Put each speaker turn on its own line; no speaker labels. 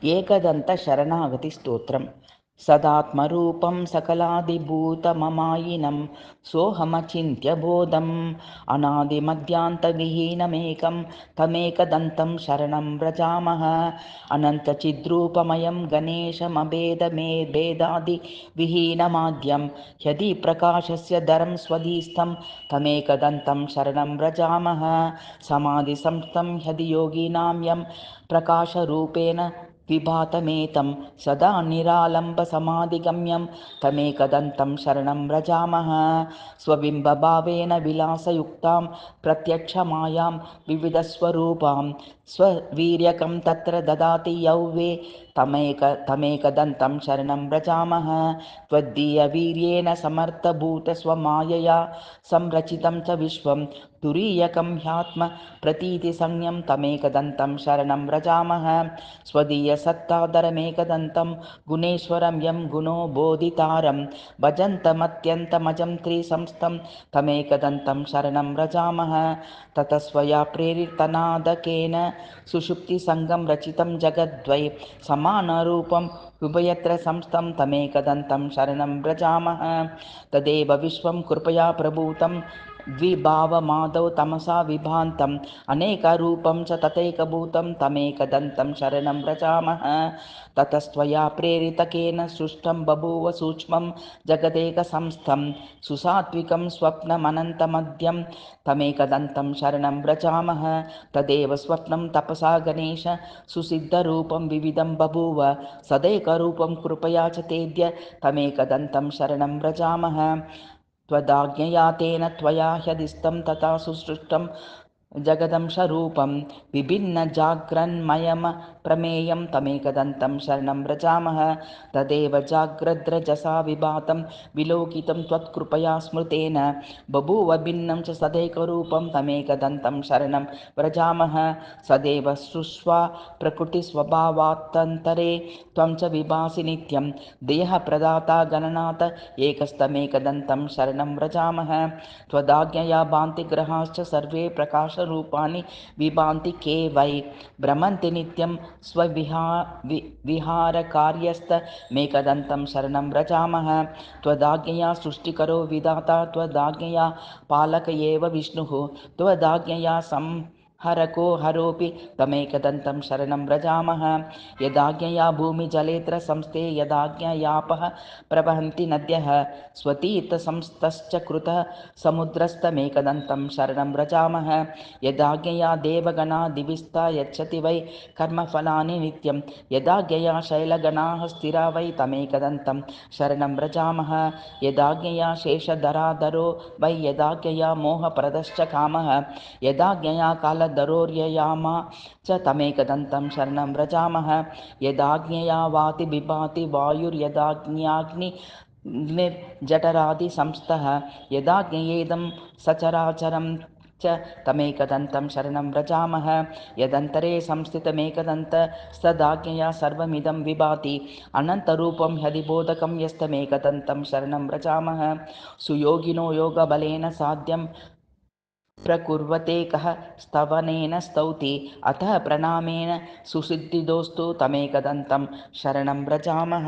एकदन्तशरणागतिस्तोत्रम्। सदात्मरूपं सकलादिभूतममायिनं सोऽहमचिन्त्य बोधम् अनादिमध्यान्तविहीनमेकं तमेकदन्तं शरणं व्रजामः। अनन्तचिद्रूपमयं गणेशमभेदमेभेदादिविहीनमाद्यं यदि प्रकाशस्य दरं स्वधीस्तं तमेकदन्तं शरणं व्रजामः। समाधिसंस्थं यदि योगिनां यं प्रकाशरूपेण विभातमेतं सदा निरालम्बसमाधिगम्यं तमेकदन्तं शरणं व्रजामः। स्वबिम्बभावेन विलासयुक्तां प्रत्यक्षमायां विविधस्वरूपां स्ववीर्यकं तत्र ददाति यौ वे तमेकदन्तं शरणं व्रजामः। त्वद्दीयवीर्येण समर्थभूतस्वमायया संरचितं च विश्वं तुरीयकं ह्यात्म प्रतीतिसंज्ञं तमेकदन्तं शरणं व्रजामः। स्वदीयसत्ताधरमेकदन्तं गुणेश्वरं यं गुणो बोधितारं भजन्तमत्यन्तमजं त्रिसंस्थं तमेकदन्तं शरणं व्रजामः। ततः स्वया प्रेरितनादकेन सुषुप्तिसङ्गं रचितं जगद्वै समानरूपं उभयत्र संस्थं तमेकदन्तं शरणं व्रजामः। तदेव विश्वं कृपया प्रभूतं द्विभावमादौ तमसा विभान्तम् अनेकरूपं च तथैकभूतं तमेकदन्तं शरणं व्रजामः। ततस्त्वया प्रेरितकेन सृष्टं बभूव सूक्ष्मं जगदेकसंस्थं सुसात्विकं स्वप्नमनन्तमद्यं तमेकदन्तं शरणं व्रजामः। तदेव स्वप्नं तपसा गणेश सुसिद्धरूपं विविधं बभूव सदैकरूपं कृपया च तेद्य तमेकदन्तं शरणं व्रजामः। त्वदाज्ञया तेन त्वया ह्यदिष्टं तथा सुसृष्टं जगदंशरूपं विभिन्नजाग्रन्मयमप्रमेयं तमेकदन्तं शरणं व्रजामः। तदेव जाग्रद्रजसा विभातं विलोकितं त्वत्कृपया स्मृतेन बभूव भिन्नं च सदैकरूपं तमेकदन्तं शरणं व्रजामः। सदैव सृष्ट्वा प्रकृतिस्वभावात्तन्तरे त्वं च विभासि नित्यं देहप्रदाता गणनाथ एकस्तमेकदन्तं शरणं व्रजामः। त्वदाज्ञया भान्ति ग्रहाश्च सर्वे प्रकाशरूपाणि विभान्ति के वै भ्रमन्ति नित्यं विहारकार्यस्तमेकदन्तं शरणं व्रजामः। त्वदाज्ञया सृष्टिकरो विधाता त्वदाज्ञया पालक एव विष्णुः त्वदाज्ञया हरको हरोऽपि तमेकदन्तं शरणं व्रजामः। यदाज्ञया भूमिजलेऽत्र संस्थे यदाज्ञयापः प्रवहन्ति नद्यः स्वतीर्थसंस्तश्च कृतः समुद्रस्तमेकदन्तं शरणं व्रजामः। यदाज्ञया देवगणा दिविस्ता यच्छति वै कर्मफलानि नित्यं यदाज्ञया शैलगणाः स्थिरा वै तमेकदन्तं शरणं व्रजामः। यदाज्ञया शेषधराधरो वै यदाज्ञया मोहप्रदश्च कामः यदाज्ञया कालधरोर्ययामा च तमेकदन्तं शरणं व्रजामः। यदाज्ञया वाति बिभाति वायुर्यदाग्न्याग्निर्जठरादिसंस्थः यदाज्ञयेदं सचराचरं च तमेकदन्तं शरणं व्रजामः। यदन्तरे संस्थितमेकदन्तस्तदाज्ञया सर्वमिदं विभाति अनन्तरूपं ह्यधिबोधकं यस्तमेकदन्तं शरणं व्रजामः। सुयोगिनो योगबलेन साध्यं प्रकुर्वते कः स्तवनेन स्तौति अतः प्रणामेन सुसिद्धिदोस्तु तमेकदन्तं शरणं व्रजामः।